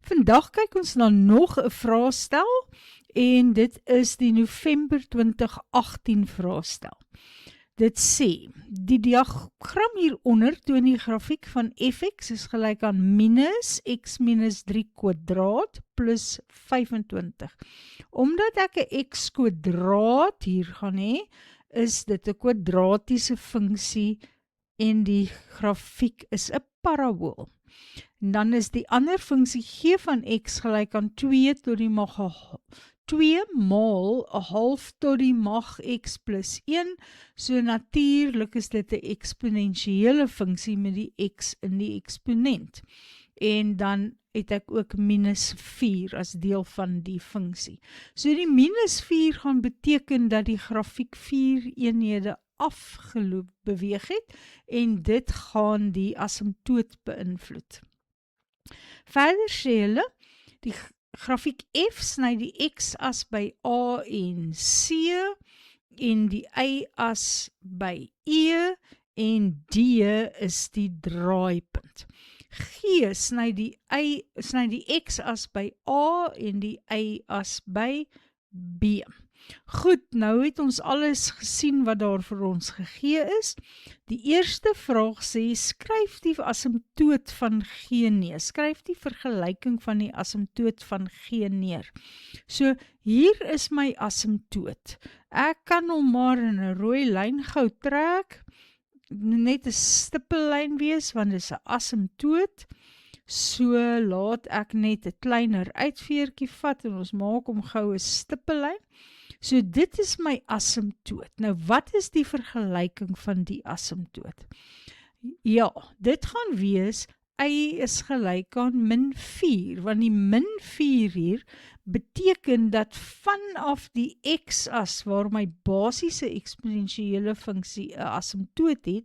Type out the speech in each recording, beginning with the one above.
Vandag kyk ons na nog 'n vraestel en dit is die November 2018 vraestel. Dit sê, die diagram hieronder toon die grafiek van fx is gelyk aan minus x minus 3 kwadraat plus 25. Omdat ek 'n x kwadraat hier gaan hê, is dit 'n kwadratiese funksie en die grafiek is 'n parabool. En dan is die ander funksie g van x gelyk aan 2 tot die mag 2 maal 'n half tot die mag x plus 1, so natuurlik is dit 'n eksponensiële funksie met die x in die eksponent. En dan het ek ook minus 4 as deel van die funksie. So die minus 4 gaan beteken dat die grafiek 4 eenhede afgeloop beweeg het en dit gaan die asymptoot beïnvloed. Verder sê hulle, die grafiek f sny die x-as by A en C en die y-as by E en D is die draaipunt. G sny die x-as by A en die y-as by B. Goed, nou het ons alles gesien wat daar vir ons gegee is. Die eerste vraag sê, skryf die asymptoot van G neer. Skryf die vergelyking van die asymptoot van G neer. So, hier is my asymptoot. Ek kan hom maar in 'n rooi lyn gou trek, net 'n stippellyn wees, want dit is 'n asymptoot. So, laat ek net 'n kleiner uitveertjie vat en ons maak hom gou 'n stippellyn. So dit is my asymptoot. Nou wat is die vergelyking van die asymptoot? Ja, dit gaan wees, y is gelyk aan min 4, want die min 4 hier beteken dat vanaf die x-as waar my basiese eksponensiële funksie 'n asymptoot het,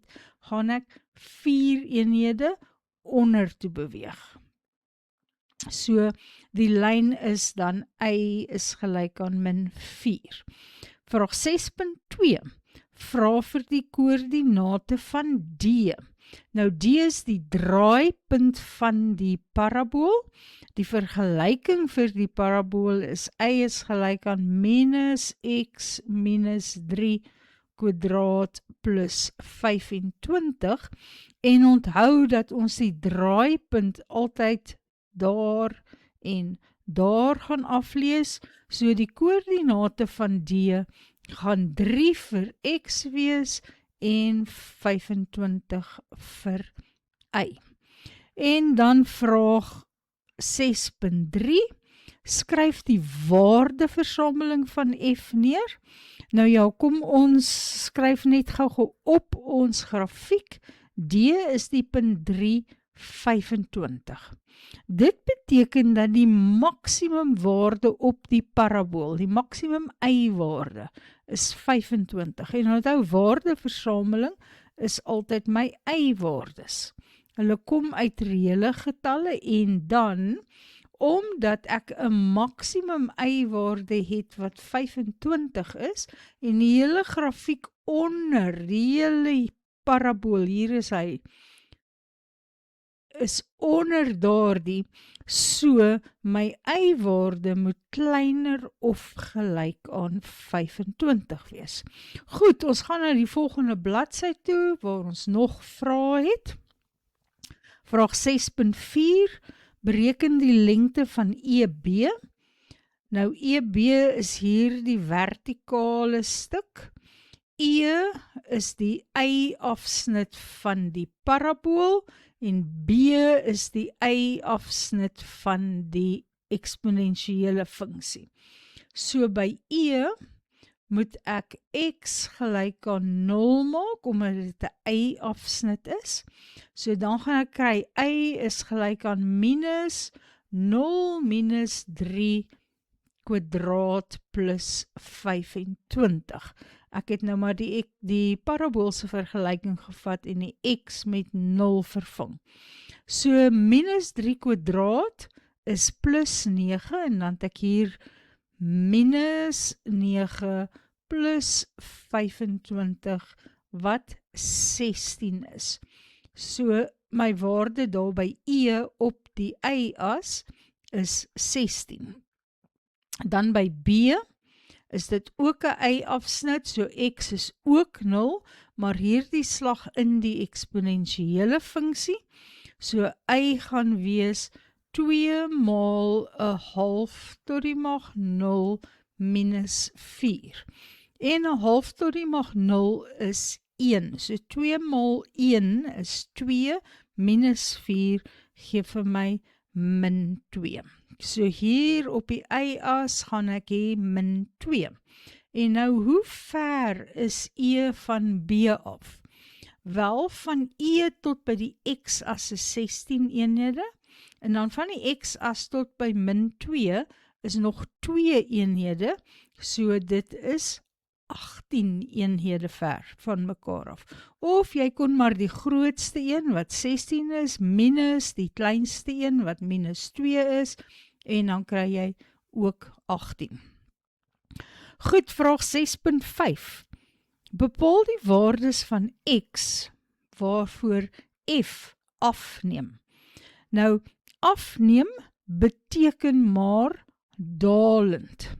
gaan ek 4 eenhede onder toe beweeg. So, die lyn is dan y is gelyk aan min 4. Vraag 6.2. Vra vir die koördinate van D. Nou D is die draaipunt van die parabool. Die vergelyking vir die parabool is y is gelyk aan minus x minus 3 kwadraat plus 25. En onthou dat ons die draaipunt altyd daar en daar gaan aflees, so die koördinate van D gaan 3 vir x wees en 25 vir y. En dan vraag 6.3, skryf die waardeversameling van f neer. Nou ja, kom ons skryf net gou op ons grafiek. D is die punt 3, 25. Dit beteken dat die maksimum waarde op die parabool, die maksimum y-waarde, is 25. En onthou, waardeversameling is altyd my y-waardes. Hulle kom uit reële getalle en dan, omdat ek 'n maksimum y-waarde het wat 25 is, en die hele grafiek onder, die hele parabool, hier is hy, is onder daardie, so my y-waarde moet kleiner of gelyk aan 25 wees. Goed, ons gaan na die volgende bladsy toe, waar ons nog vrae het. Vraag 6.4, bereken die lengte van EB. Nou EB is hier die vertikale stuk. E is die y-afsnit van die parabool en B is die y-afsnit van die eksponensiële funksie. So by E moet ek x gelyk aan 0 maak, omdat dit 'n y-afsnit is. So dan gaan ek kry y is gelyk aan minus 0 minus 3 kwadraat plus 25. Ek het nou maar die paraboolse vergelyking gevat en die x met 0 vervang. So minus 3 kwadraat is plus 9 en dan het ek hier minus 9 plus 25 wat 16 is. So my waarde daar by E op die y-as is 16. Dan by B is dit ook 'n y-afsnit, so x is ook 0, maar hierdie slag in die eksponensiële funksie, so y gaan wees 2 maal 'n half tot die mag 0 minus 4. En 'n half tot die mag 0 is 1, so 2 maal 1 is 2, minus 4 gee vir my min 2. So hier op die y-as gaan ek hê min 2. En nou, hoe ver is e van b af? Wel, van e tot by die x-as is 16 eenhede, en dan van die x-as tot by min 2 is nog 2 eenhede, so dit is 18 eenhede ver van mekaar af. Of jy kon maar die grootste een wat 16 is, minus die kleinste een wat minus 2 is, en dan kry jy ook 18. Goed, vraag 6.5. Bepaal die waardes van x waarvoor f afneem. Nou, afneem beteken maar dalend.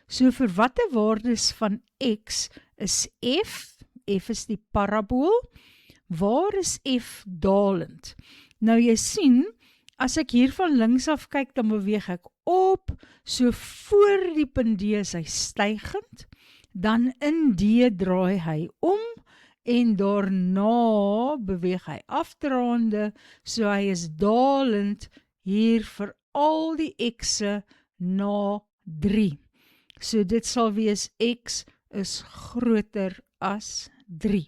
So vir watter waardes van x is f is die parabool, waar is f dalend? Nou jy sien, as ek hier van links af kyk, dan beweeg ek op, so voor die punt D is hy stygend, dan in D draai hy om, en daarna beweeg hy afdraande, so hy is dalend hier vir al die x'e na 3. So dit sal wees x is groter as 3.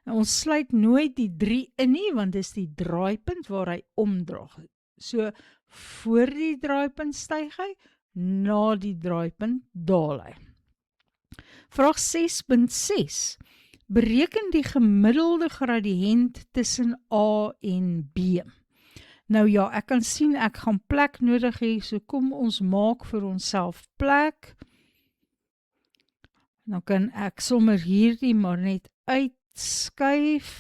Nou, ons sluit nooit die 3 in nie, want dit is die draaipunt waar hy omdraag. So voor die draaipunt styg hy, na die draaipunt daal hy. Vraag 6.6. Bereken die gemiddelde gradiënt tussen A en B. Nou ja, ek kan sien ek gaan plek nodig hê, so kom ons maak vir onsself plek. Nou kan ek sommer hierdie maar net uitskuif.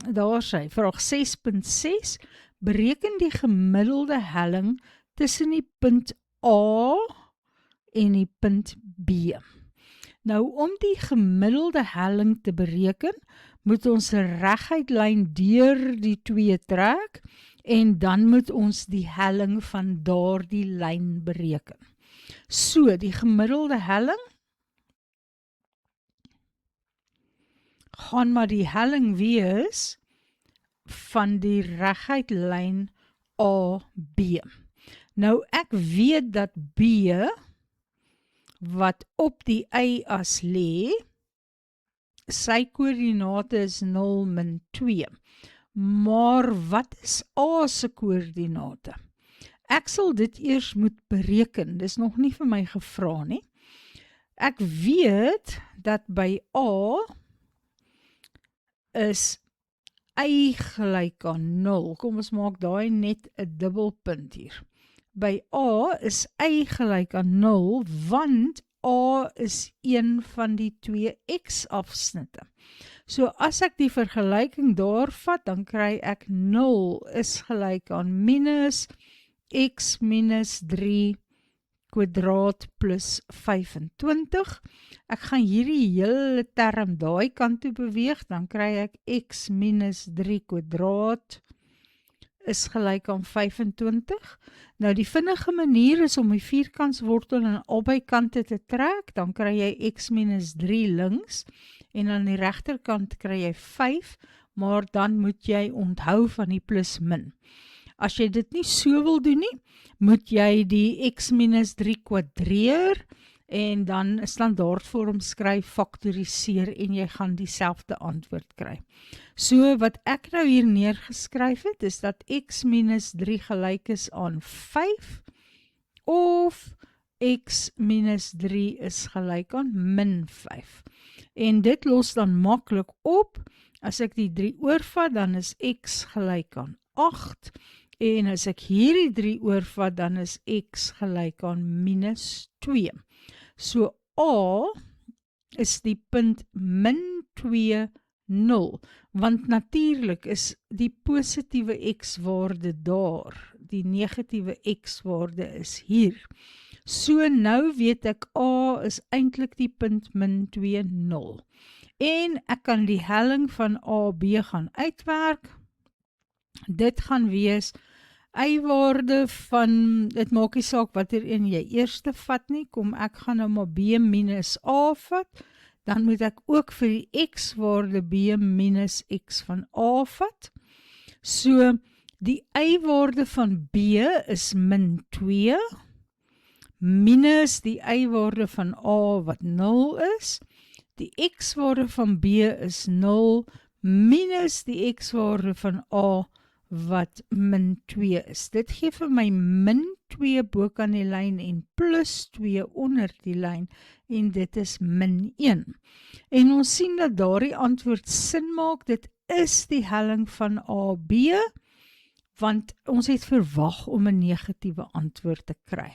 Daar sy, vraag 6.6. Bereken die gemiddelde helling tussen die punt A en die punt B. Nou, om die gemiddelde helling te bereken, moet ons 'n reguit lyn deur die twee trek, en dan moet ons die helling van daardie lyn bereken. So, die gemiddelde helling gaan maar die helling wees van die reguit lyn AB. Nou ek weet dat B wat op die y-as lê, sy koördinate is 0, min 2. Maar wat is A se koördinate? Ek sal dit eers moet bereken, dis nog nie vir my gevra nie. Ek weet dat by A is y gelyk aan 0. Kom ons maak daai net 'n dubbelpunt hier. By A is y gelyk aan 0, want A is een van die twee x-afsnitte. So as ek die vergelyking daar vat, dan kry ek 0 is gelyk aan minus x minus 3 kwadraat plus 25. Ek gaan hierdie hele term daai kant toe beweeg, dan kry ek x minus 3 kwadraat is gelyk aan 25. Nou die vinnige manier is om die vierkantswortel aan albei kante te trek, dan kry jy x minus 3 links, en aan die regterkant kry jy 5, maar dan moet jy onthou van die plus min. As jy dit nie so wil doen nie, moet jy die x minus 3 kwadreer, en dan 'n standaardvorm skryf, faktoriseer, en jy gaan dieselfde antwoord kry. So wat ek nou hier neergeskryf het, is dat x minus 3 gelyk is aan 5, of x minus 3 is gelyk aan min 5. En dit los dan maklik op. As ek die 3 oorvat, dan is x gelyk aan 8, en as ek hierdie 3 oorvat, dan is x gelyk aan minus 2. So A is die punt min 2, 0, want natuurlik is die positiewe x-waarde daar. die negatiewe x-waarde is hier. So nou weet ek A is eintlik die punt min 2, 0. En ek kan die helling van AB gaan uitwerk. Dit gaan wees y-waarde van, dit maak nie saak watter een jy eerste vat nie, kom ek gaan nou maar B minus A vat, dan moet ek ook vir die x-waarde B minus x van A vat. So, die y-waarde van B is min 2, minus die y-waarde van A wat 0 is, die x-waarde van B is 0, minus die x-waarde van A wat min 2 is. Dit gee vir my min 2 boek aan die lyn en plus 2 onder die lyn en dit is min 1. En ons sien dat daardie antwoord sin maak, dit is die helling van AB, want ons het verwag om 'n negatiewe antwoord te kry.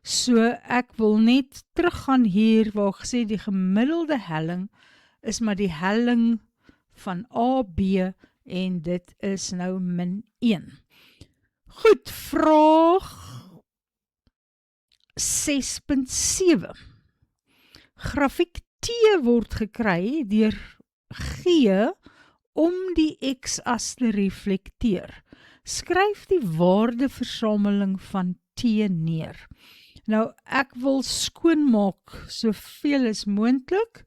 So ek wil net teruggaan hier waar ek gesê die gemiddelde helling is maar die helling van AB en dit is nou min 1. Goed, vraag 6.7. Grafiek T word gekry deur G om die x-as te reflekteer. Skryf die waardeversameling van T neer. Nou, ek wil skoonmaak soveel as moontlik,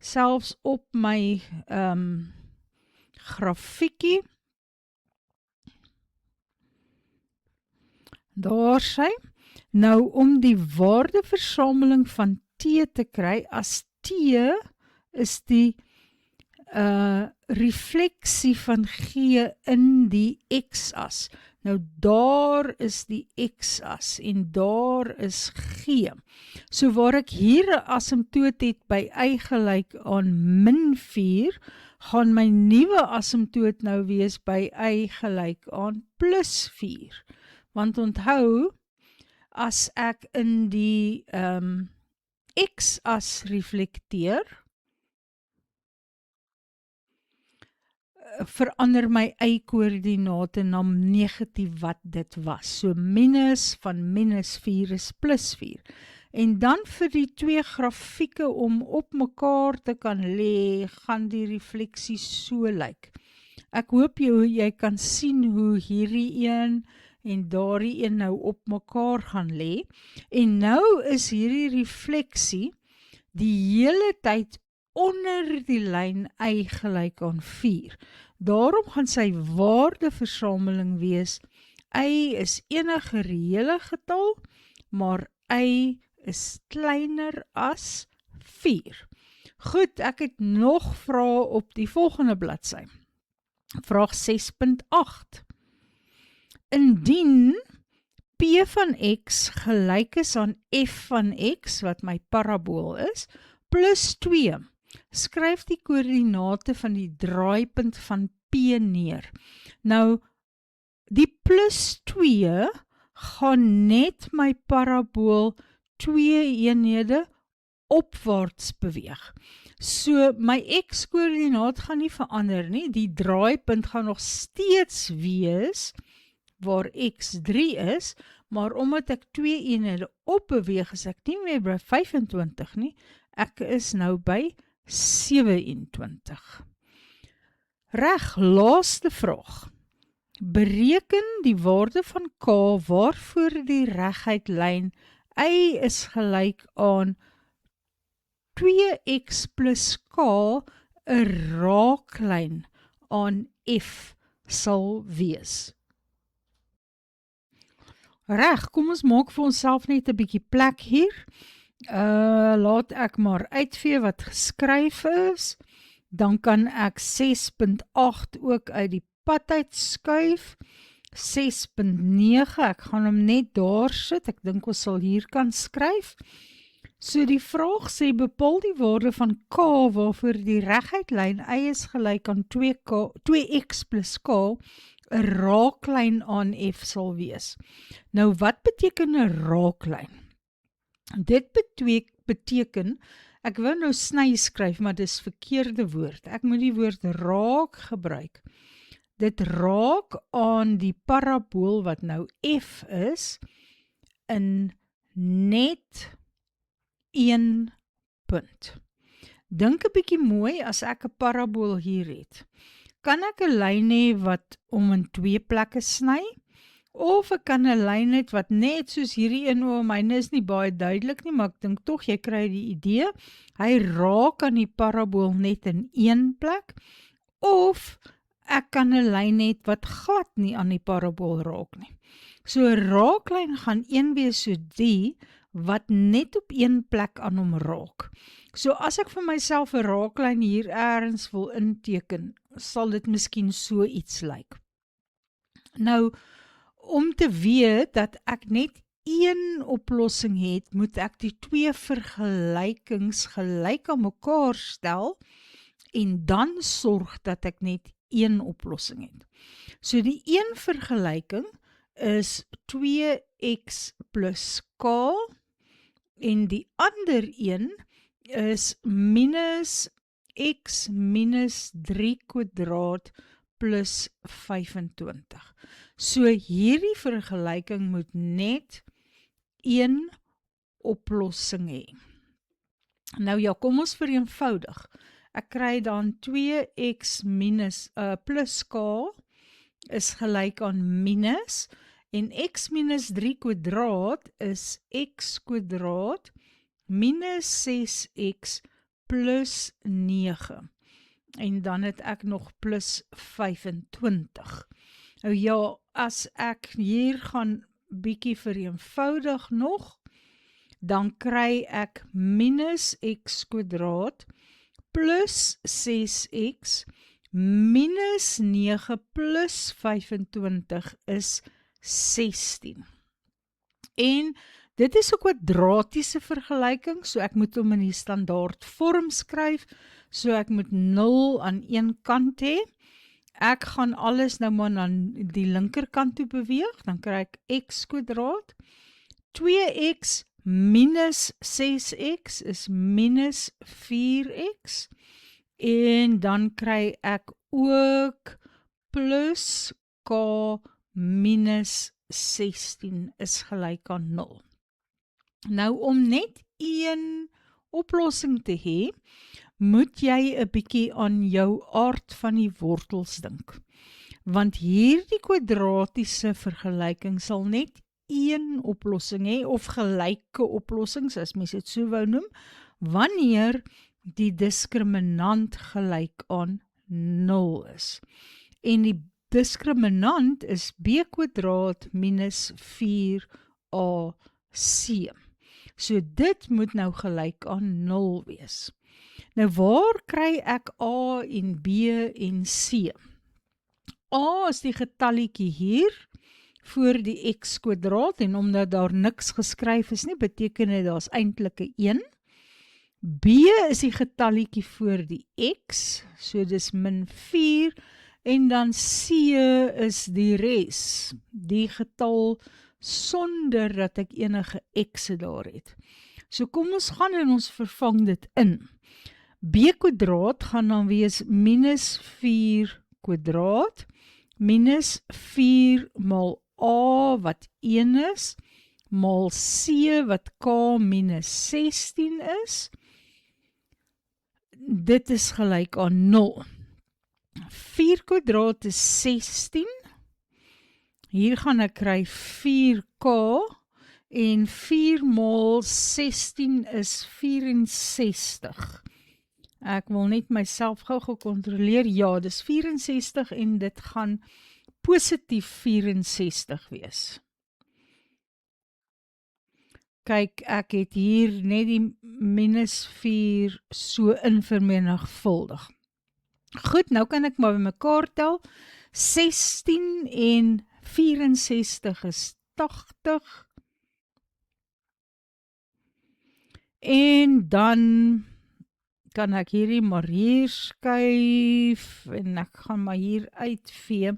selfs op my grafiekie. Daar sy. Nou, om die waardeversameling van T te kry, as T is die refleksie van G in die x-as. Nou daar is die x-as en daar is G. So waar ek hier 'n asymptoot het by y gelyk aan min 4, gaan my nuwe asymptoot nou wees by y gelyk aan plus 4. Want onthou, as ek in die x-as reflekteer, verander my y-koördinate na negatief wat dit was. So minus van minus 4 is plus 4. En dan vir die twee grafieke om op mekaar te kan lê, gaan die refleksie so lyk. Ek hoop jy kan sien hoe hierdie een en daardie een nou op mekaar gaan lê. En nou is hierdie refleksie die hele tyd onder die lyn y gelyk aan 4. Daarom gaan sy waardeversameling wees, y is enige reële getal, maar y is kleiner as 4. Goed, ek het nog vrae op die volgende bladsy. Vraag 6.8. Indien P van x gelyk is aan f van x, wat my parabool is, plus 2, skryf die koördinate van die draaipunt van P neer. Nou, die plus 2 gaan net my parabool 2 eenhede opwaarts beweeg. So, my x-koördinaat gaan nie verander nie, die draaipunt gaan nog steeds wees, waar x 3 is, maar omdat ek 2 eenhede opbeweeg, is ek nie meer by 25 nie, ek is nou by 27. Reg, laaste vraag. Bereken die waarde van k waarvoor die reguit lyn y is gelyk aan 2x plus k 'n raaklyn aan f sal wees. Reg, kom ons maak vir onsself net 'n bietjie plek hier. Laat ek maar uitvee wat geskryf is. Dan kan ek 6.8 ook uit die pad uitskuif. 6.9, ek gaan hom net daar sit. Ek dink ons sal hier kan skryf. So die vraag sê, bepaal die waarde van k waarvoor die reguit lyn y is gelyk aan 2x plus k 'n raaklyn aan f sal wees. Nou, wat beteken 'n raaklyn? Dit beteken, ek wou nou sny skryf, maar dis verkeerde woord. Ek moet die woord raak gebruik. dit raak aan die parabool wat nou F is, in net 1 punt. Dink 'n bietjie mooi, as ek 'n parabool hier het, kan ek 'n lyn hê wat om in 2 plekke sny, of ek kan 'n lyn hê wat net soos hierdie een, myne is nie baie duidelik nie, maar ek dink tog jy kry die idee, hy raak aan die parabool net in 1 plek, of ek kan 'n lyn hê wat glad nie aan die parabool raak nie. So 'n raaklyn gaan een wees so die, wat net op 1 plek aan hom raak. So as ek vir myself 'n raaklyn hier ergens wil inteken, sal dit miskien so iets lyk. Nou, om te weet dat ek net 1 oplossing het, moet ek die 2 vergelykings gelyk aan mekaar stel, en dan sorg dat ek net 1 oplossing het. So die 1 vergelyking is 2x plus k, en die ander een is minus x minus 3 kwadraat plus 25. So hierdie vergelyking moet net 1 oplossing hê. Nou ja, kom ons vereenvoudig. Ek kry dan 2x minus plus k is gelyk aan minus, en x minus 3 kwadraat is x kwadraat minus 6x plus 9. En dan het ek nog plus 25. Nou ja, as ek hier gaan bietjie vereenvoudig nog, dan kry ek minus x kwadraat plus 6x minus 9 plus 25 is 16. En dit is 'n kwadratiese vergelyking, so ek moet hom in die standaard vorm skryf, so ek moet 0 aan een kant hê. Ek gaan alles nou maar na die linkerkant toe beweeg, dan kry ek x kwadraat, 2x minus 6x is minus 4x, en dan kry ek ook plus k minus 16 is gelyk aan 0. Nou om net 1 oplossing te hê, moet jy 'n bietjie aan jou aard van die wortels dink. Want hierdie kwadratiese vergelyking sal net 1 oplossing hê, of gelyke oplossings, as mens dit so wou noem, wanneer die diskriminant gelyk aan 0 is. En die diskriminant is b kwadraat minus 4ac. So dit moet nou gelyk aan 0 wees. Nou waar kry ek a en b en c? A is die getalletjie hier, voor die x kwadraat, en omdat daar niks geskryf is nie, beteken dit daar's eintlik 'n 1. B is die getalletjie voor die x, so dis min 4, en dan c is die res, die getal sonder dat ek enige x'e daar het. So kom ons gaan en ons vervang dit in. B kwadraat gaan dan wees minus 4 kwadraat, minus 4 mal a wat 1 is, mal c wat k minus 16 is. Dit is gelyk aan 0. 4 kwadraat is 16. Hier gaan ek kry 4k, en 4 mal 16 is 64. Ek wil net myself gou gekontroleer. Ja, dis 64 en dit gaan positief 64 wees. Kyk, ek het hier net die minus 4 so in vermenigvuldig. Goed, nou kan ek maar bymekaar tel. 16 en 64 is 80. En dan kan ek hierdie maar hier skuif, en ek gaan maar hier uitvee.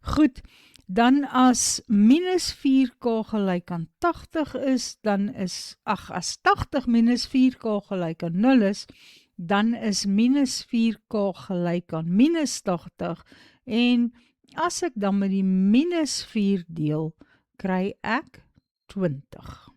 Goed, dan as minus 4k gelyk aan 80 is, dan is, as 80 minus 4k gelyk aan 0 is, dan is minus 4k gelyk aan minus 80, En as ek dan met die -4 deel, kry ek 20.